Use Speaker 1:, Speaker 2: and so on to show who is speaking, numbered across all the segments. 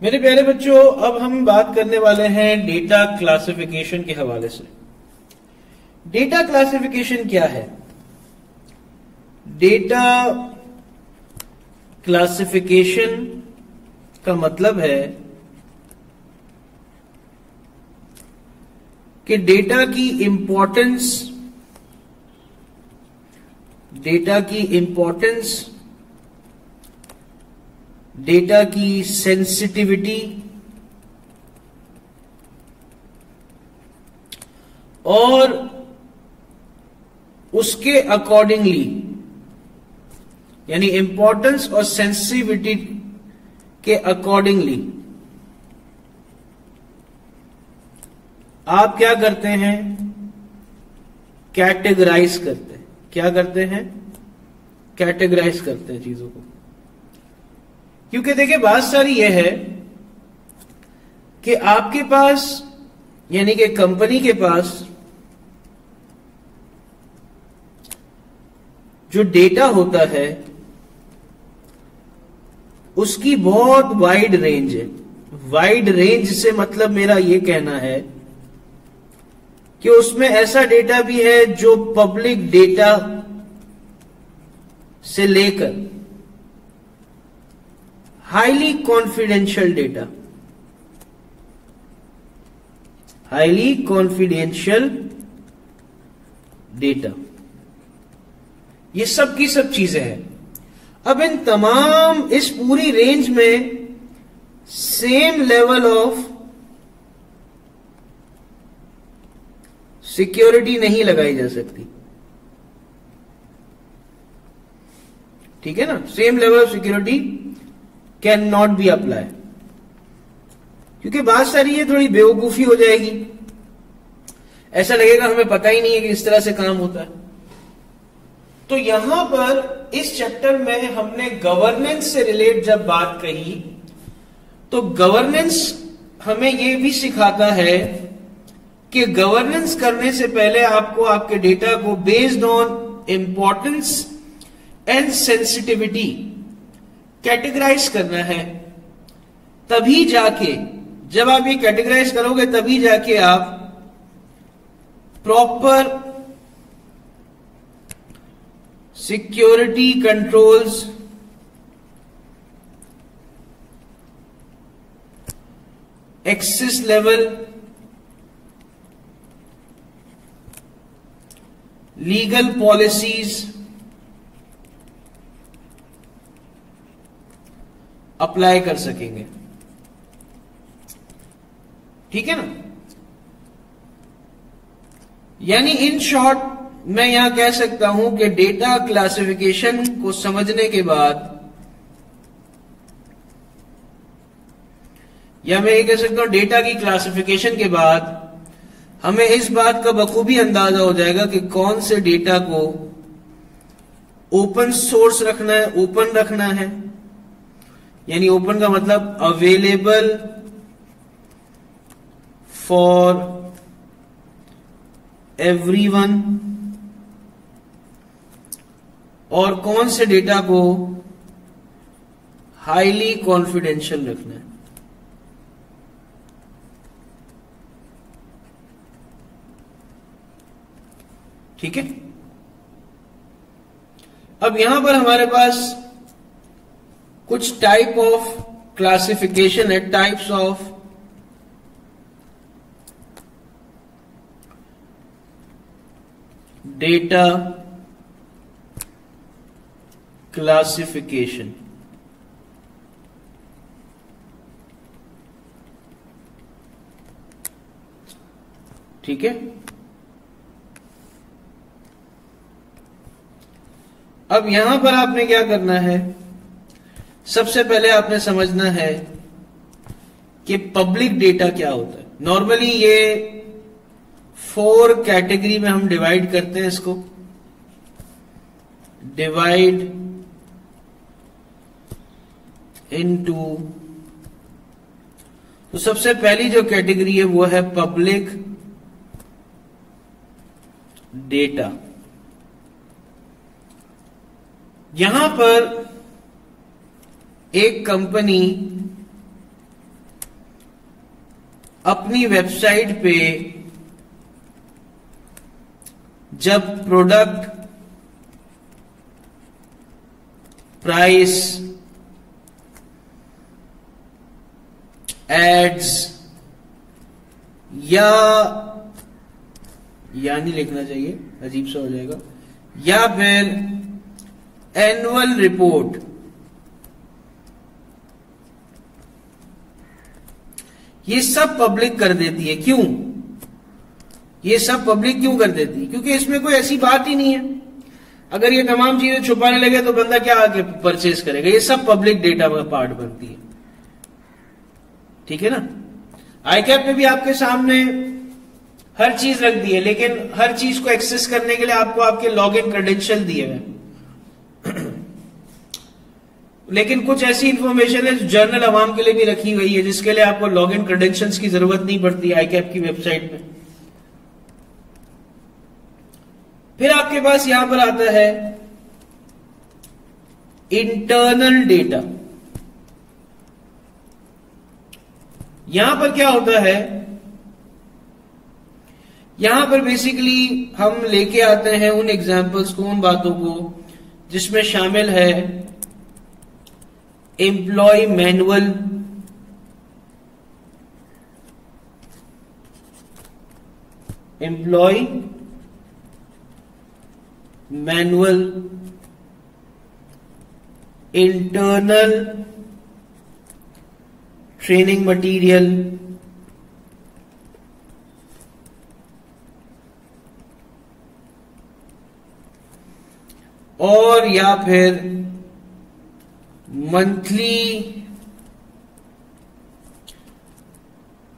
Speaker 1: मेरे प्यारे बच्चों, अब हम बात करने वाले हैं डेटा क्लासिफिकेशन के हवाले से। डेटा क्लासिफिकेशन क्या है? डेटा क्लासिफिकेशन का मतलब है कि डेटा की इंपॉर्टेंस, डेटा की सेंसिटिविटी और उसके अकॉर्डिंगली, यानी इंपॉर्टेंस और सेंसिटिविटी के अकॉर्डिंगली आप क्या करते हैं? कैटेगराइज करते हैं। क्या करते हैं? कैटेगराइज करते हैं चीजों को। क्योंकि देखिए, बात सारी यह है कि आपके पास, यानी कि कंपनी के पास जो डेटा होता है उसकी बहुत वाइड रेंज है। वाइड रेंज से मतलब मेरा यह कहना है कि उसमें ऐसा डेटा भी है जो पब्लिक डेटा से लेकर हाईली कॉन्फिडेंशियल डेटा, ये सब की सब चीजें हैं। अब इन तमाम, इस पूरी रेंज में सेम लेवल ऑफ सिक्योरिटी नहीं लगाई जा सकती। ठीक है ना? Same level of security can not be apply, क्योंकि बात सारी ये थोड़ी बेवकूफी हो जाएगी। ऐसा लगेगा हमें पता ही नहीं है कि इस तरह से काम होता है। तो यहां पर इस चैप्टर में हमने गवर्नेंस से रिलेट जब बात कही, तो गवर्नेंस हमें यह भी सिखाता है कि गवर्नेंस करने से पहले आपको आपके डेटा को based on importance and sensitivity categorise करना है। तभी जाके, जब आप ये कैटेगराइज करोगे, तभी जाके आप proper security controls, access level, legal policies apply कर सकेंगे। ठीक है ना? यानी इन शॉर्ट मैं यहां कह सकता हूं कि डेटा क्लासिफिकेशन को समझने के बाद, या मैं ये कह सकता हूं डेटा की क्लासिफिकेशन के बाद हमें इस बात का बखूबी अंदाजा हो जाएगा कि कौन से डेटा को ओपन सोर्स रखना है, ओपन रखना है। यानी ओपन का मतलब अवेलेबल फॉर एवरीवन, और कौन से डेटा को हाईली कॉन्फिडेंशियल रखना है। ठीक है? अब यहां पर हमारे पास कुछ टाइप ऑफ क्लासिफिकेशन है, टाइप्स ऑफ डेटा क्लासिफिकेशन। ठीक है? अब यहां पर आपने क्या करना है? सबसे पहले आपने समझना है कि पब्लिक डेटा क्या होता है। नॉर्मली ये 4 कैटेगरी में हम डिवाइड करते हैं इसको। डिवाइड इनटू, तो सबसे पहली जो कैटेगरी है वो है पब्लिक डेटा। यहां पर एक कंपनी अपनी वेबसाइट पे जब प्रोडक्ट, प्राइस, एड्स या नहीं लिखना चाहिए, अजीब सा हो जाएगा, या फिर एनुअल रिपोर्ट, ये सब पब्लिक कर देती है। क्यों ये सब पब्लिक क्यों कर देती है? क्योंकि इसमें कोई ऐसी बात ही नहीं है। अगर ये तमाम चीजें छुपाने लगे तो बंदा क्या आके परचेज करेगा? ये सब पब्लिक डेटा का पार्ट बनती है, ठीक है ना। आईकैप में भी आपके सामने हर चीज रख दी है, लेकिन हर चीज को एक्सेस करने के लिए आपको आपके लॉगिन क्रेडेंशियल दिए हुए। लेकिन कुछ ऐसी इंफॉर्मेशन है जो जनरल अवाम के लिए भी रखी हुई है, जिसके लिए आपको लॉगिन क्रेडेंशियल्स की जरूरत नहीं पड़ती आईकैप की वेबसाइट में। फिर आपके पास यहां पर आता है इंटरनल डेटा। यहां पर क्या होता है? यहां पर बेसिकली हम लेके आते हैं उन एग्जाम्पल्स को, उन बातों को जिसमें शामिल है employ manual, internal training material, और या फिर मंथली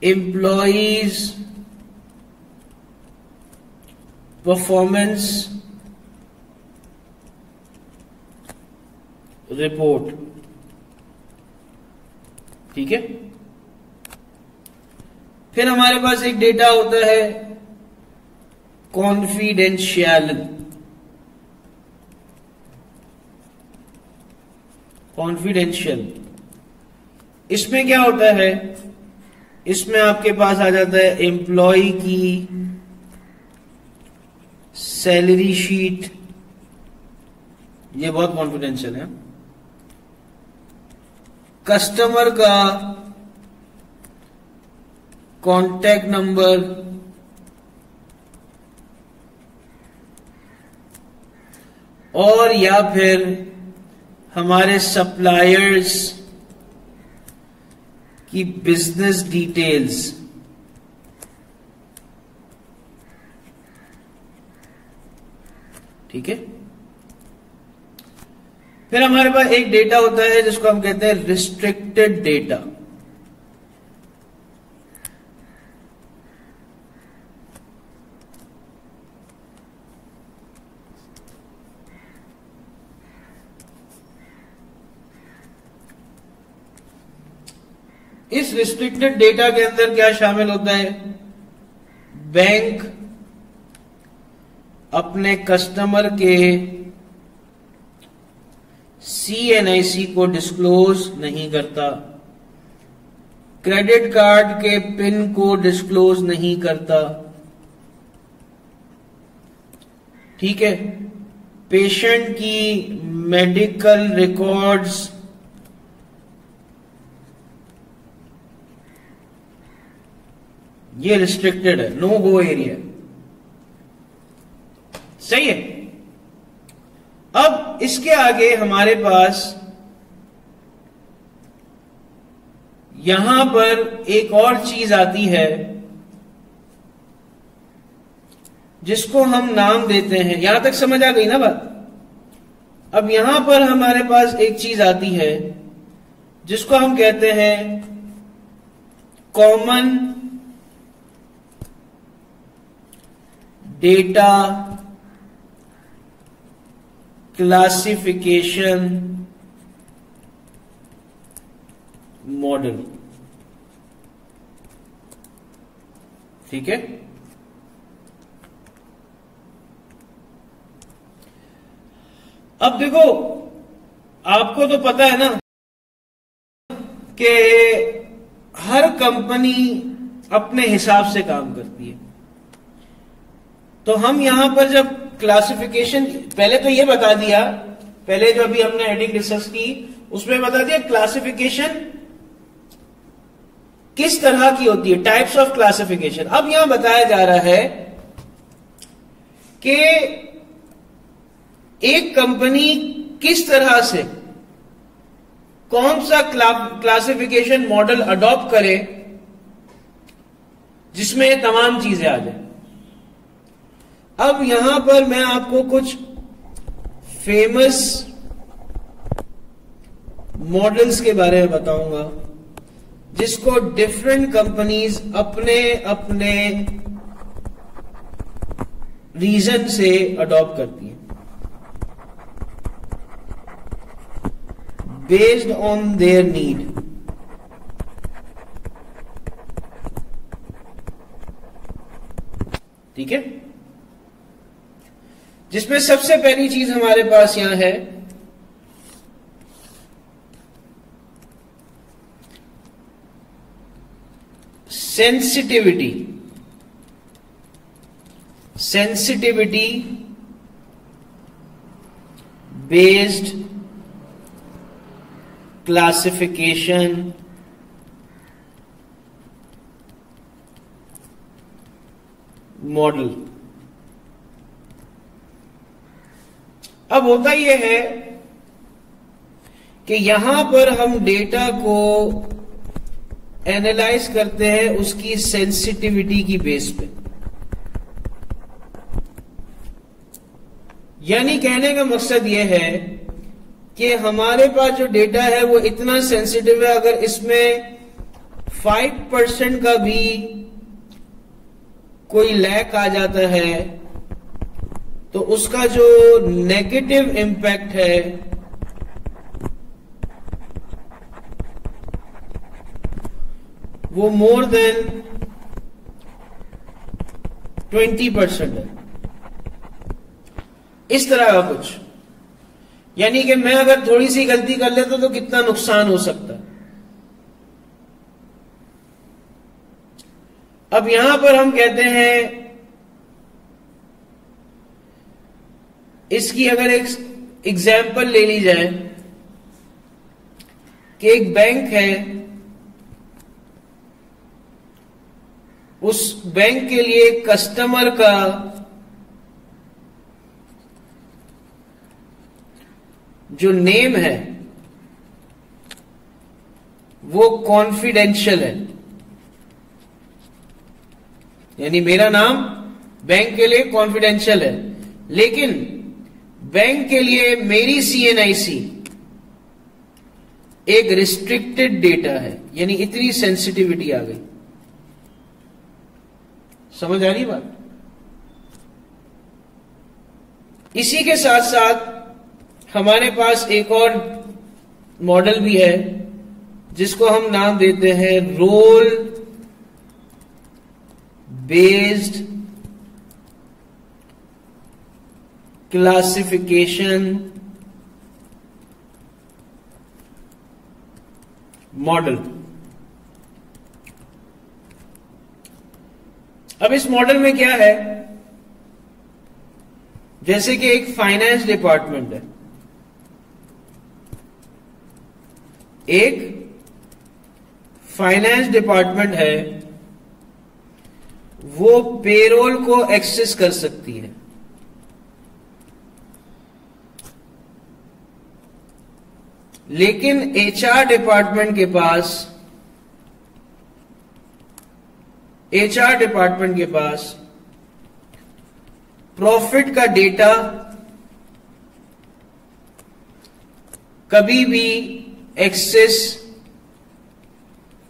Speaker 1: एम्प्लॉयज परफॉर्मेंस रिपोर्ट, ठीक है। फिर हमारे पास एक डेटा होता है कॉन्फिडेंशियल, इसमें क्या होता है? इसमें आपके पास आ जाता है एम्प्लॉय की सैलरी शीट, ये बहुत कॉन्फिडेंशियल है। कस्टमर का कॉन्टैक्ट नंबर, और या फिर हमारे सप्लायर्स की बिजनेस डिटेल्स, ठीक है। फिर हमारे पास एक डेटा होता है जिसको हम कहते हैं रिस्ट्रिक्टेड डेटा। इस रिस्ट्रिक्टेड डेटा के अंदर क्या शामिल होता है? बैंक अपने कस्टमर के CNIC को डिस्क्लोज नहीं करता, क्रेडिट कार्ड के पिन को डिस्क्लोज नहीं करता, ठीक है। पेशेंट की मेडिकल रिकॉर्ड्स ये रिस्ट्रिक्टेड है, नो गो एरिया, सही है। अब इसके आगे हमारे पास यहां पर एक और चीज आती है जिसको हम नाम देते हैं। यहां तक समझ आ गई ना बात? अब यहां पर हमारे पास एक चीज आती है जिसको हम कहते हैं कॉमन डेटा क्लासिफिकेशन मॉडल, ठीक है। अब देखो, आपको तो पता है ना कि हर कंपनी अपने हिसाब से काम करती है। तो हम यहां पर जब क्लासिफिकेशन, पहले तो ये बता दिया, पहले जो अभी हमने हेडिंग डिस्कस की उसमें बता दिया क्लासिफिकेशन किस तरह की होती है, टाइप्स ऑफ क्लासिफिकेशन। अब यहां बताया जा रहा है कि एक कंपनी किस तरह से कौन सा क्लासिफिकेशन मॉडल अडॉप्ट करे जिसमें ये तमाम चीजें आ जाए। अब यहां पर मैं आपको कुछ फेमस मॉडल्स के बारे में बताऊंगा जिसको डिफरेंट कंपनीज अपने अपने रीजन से अडॉप्ट करती हैं बेस्ड ऑन देयर नीड। ठीक है, जिसमें सबसे पहली चीज हमारे पास यहां है sensitivity. Sensitivity based classification model. अब होता यह है कि यहां पर हम डेटा को एनालाइज करते हैं उसकी सेंसिटिविटी की बेस पे। यानी कहने का मकसद यह है कि हमारे पास जो डेटा है वो इतना सेंसिटिव है, अगर इसमें 5% का भी कोई लैक आ जाता है तो उसका जो नेगेटिव इंपैक्ट है वो मोर देन 20% है। इस तरह का कुछ, यानी कि मैं अगर थोड़ी सी गलती कर लेता तो कितना नुकसान हो सकता है। अब यहां पर हम कहते हैं, इसकी अगर एक एग्जाम्पल ले ली जाए कि एक बैंक है, उस बैंक के लिए कस्टमर का जो नेम है वो कॉन्फिडेंशियल है। यानी मेरा नाम बैंक के लिए कॉन्फिडेंशियल है, लेकिन बैंक के लिए मेरी सीएनआईसी एक रिस्ट्रिक्टेड डेटा है। यानी इतनी सेंसिटिविटी आ गई। समझ आ रही बात? इसी के साथ साथ हमारे पास एक और मॉडल भी है जिसको हम नाम देते हैं रोल बेस्ड क्लासिफिकेशन मॉडल। अब इस मॉडल में क्या है, जैसे कि एक फाइनेंस डिपार्टमेंट है, एक फाइनेंस डिपार्टमेंट है, वो पेरोल को एक्सेस कर सकती है। लेकिन एचआर डिपार्टमेंट के पास प्रॉफिट का डेटा कभी भी एक्सेस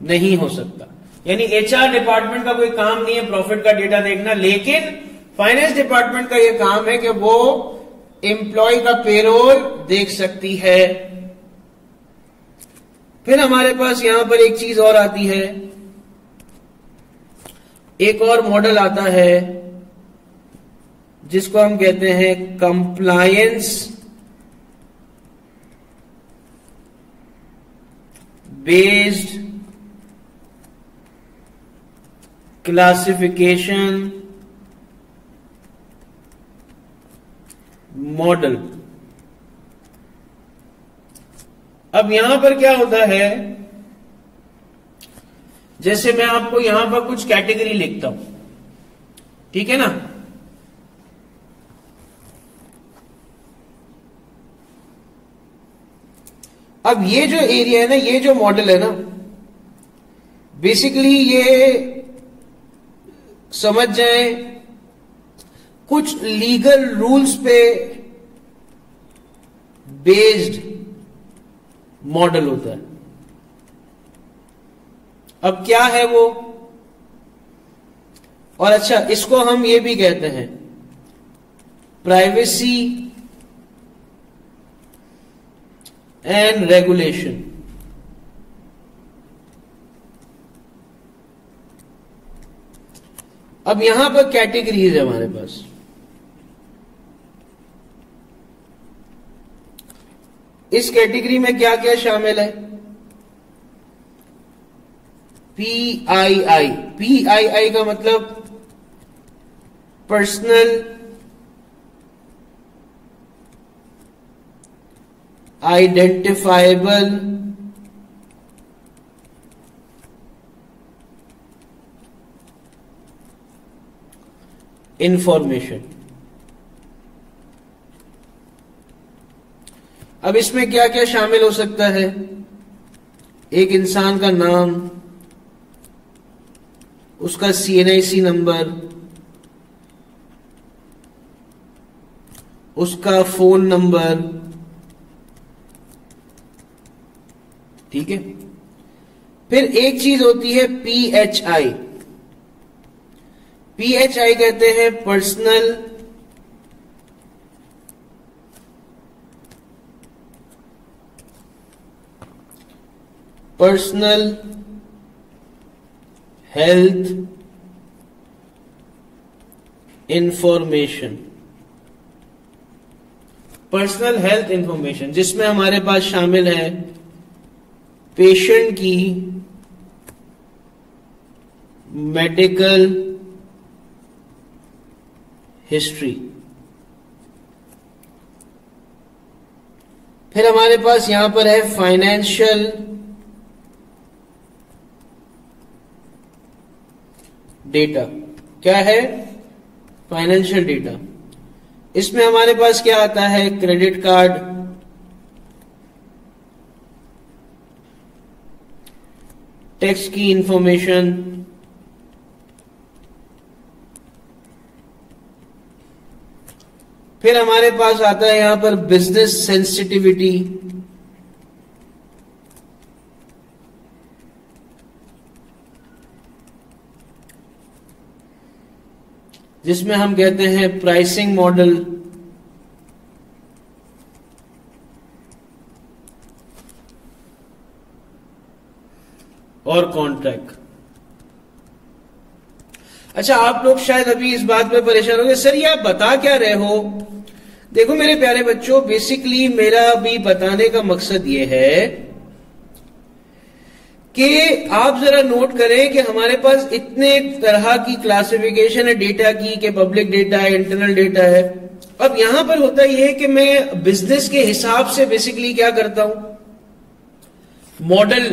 Speaker 1: नहीं हो सकता। यानी एचआर डिपार्टमेंट का कोई काम नहीं है प्रॉफिट का डेटा देखना, लेकिन फाइनेंस डिपार्टमेंट का यह काम है कि वो एम्प्लॉय का पेरोल देख सकती है। फिर हमारे पास यहां पर एक चीज और आती है, एक और मॉडल आता है जिसको हम कहते हैं कंप्लायंस बेस्ड क्लासिफिकेशन मॉडल। अब यहां पर क्या होता है, जैसे मैं आपको यहां पर कुछ कैटेगरी लिखता हूं, ठीक है ना। अब ये जो एरिया है ना, ये जो मॉडल है ना, बेसिकली ये समझ जाए कुछ लीगल रूल्स पे बेस्ड मॉडल होता है। अब क्या है वो, और अच्छा इसको हम ये भी कहते हैं प्राइवेसी एंड रेगुलेशन। अब यहां पर कैटेगरीज है हमारे पास। इस कैटेगरी में क्या क्या शामिल है, PII। PII का मतलब पर्सनल आइडेंटिफाइबल इंफॉर्मेशन। अब इसमें क्या क्या शामिल हो सकता है, एक इंसान का नाम, उसका CNIC नंबर, उसका फोन नंबर, ठीक है। फिर एक चीज होती है PHI। PHI कहते हैं personal health information. Personal health information जिसमें हमारे पास शामिल है पेशेंट की मेडिकल हिस्ट्री। फिर हमारे पास यहां पर है फाइनेंशियल डेटा। क्या है, फाइनेंशियल डेटा। इसमें हमारे पास क्या आता है, क्रेडिट कार्ड, टैक्स की इंफॉर्मेशन, फिर हमारे पास आता है यहां पर बिजनेस सेंसिटिविटी, जिसमें हम कहते हैं प्राइसिंग मॉडल, और कॉन्ट्रैक्ट। अच्छा, आप लोग शायद अभी इस बात पे परेशान होंगे, सर ये आप बता क्या रहे हो। देखो मेरे प्यारे बच्चों, बेसिकली मेरा भी बताने का मकसद ये है कि आप जरा नोट करें कि हमारे पास इतने तरह की क्लासिफिकेशन है डेटा की, कि पब्लिक डेटा है, इंटरनल डेटा है। अब यहां पर होता यह है कि मैं बिजनेस के हिसाब से बेसिकली क्या करता हूं, मॉडल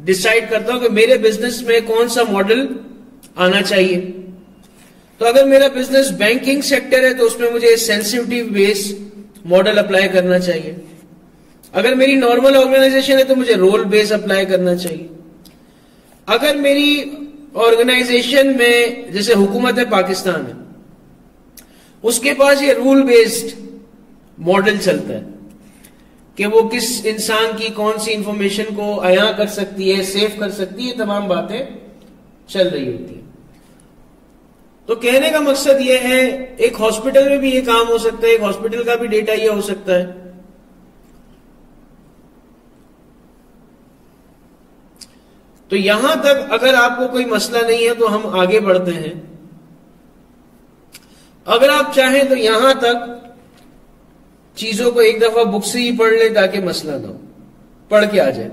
Speaker 1: डिसाइड करता हूं कि मेरे बिजनेस में कौन सा मॉडल आना चाहिए। तो अगर मेरा बिजनेस बैंकिंग सेक्टर है तो उसमें मुझे सेंसिटिव बेस मॉडल अप्लाई करना चाहिए। अगर मेरी नॉर्मल ऑर्गेनाइजेशन है तो मुझे रोल बेस अप्लाई करना चाहिए। अगर मेरी ऑर्गेनाइजेशन में जैसे हुकूमत है पाकिस्तान में, उसके पास ये रूल बेस्ड मॉडल चलता है कि वो किस इंसान की कौन सी इंफॉर्मेशन को अया कर सकती है, सेव कर सकती है, तमाम बातें चल रही होती है। तो कहने का मकसद ये है, एक हॉस्पिटल में भी ये काम हो सकता है, एक हॉस्पिटल का भी डेटा ये हो सकता है। तो यहां तक अगर आपको कोई मसला नहीं है तो हम आगे बढ़ते हैं। अगर आप चाहें तो यहां तक चीजों को एक दफा बुक से ही पढ़ ले ताकि मसला ना हो, पढ़ के आ जाए।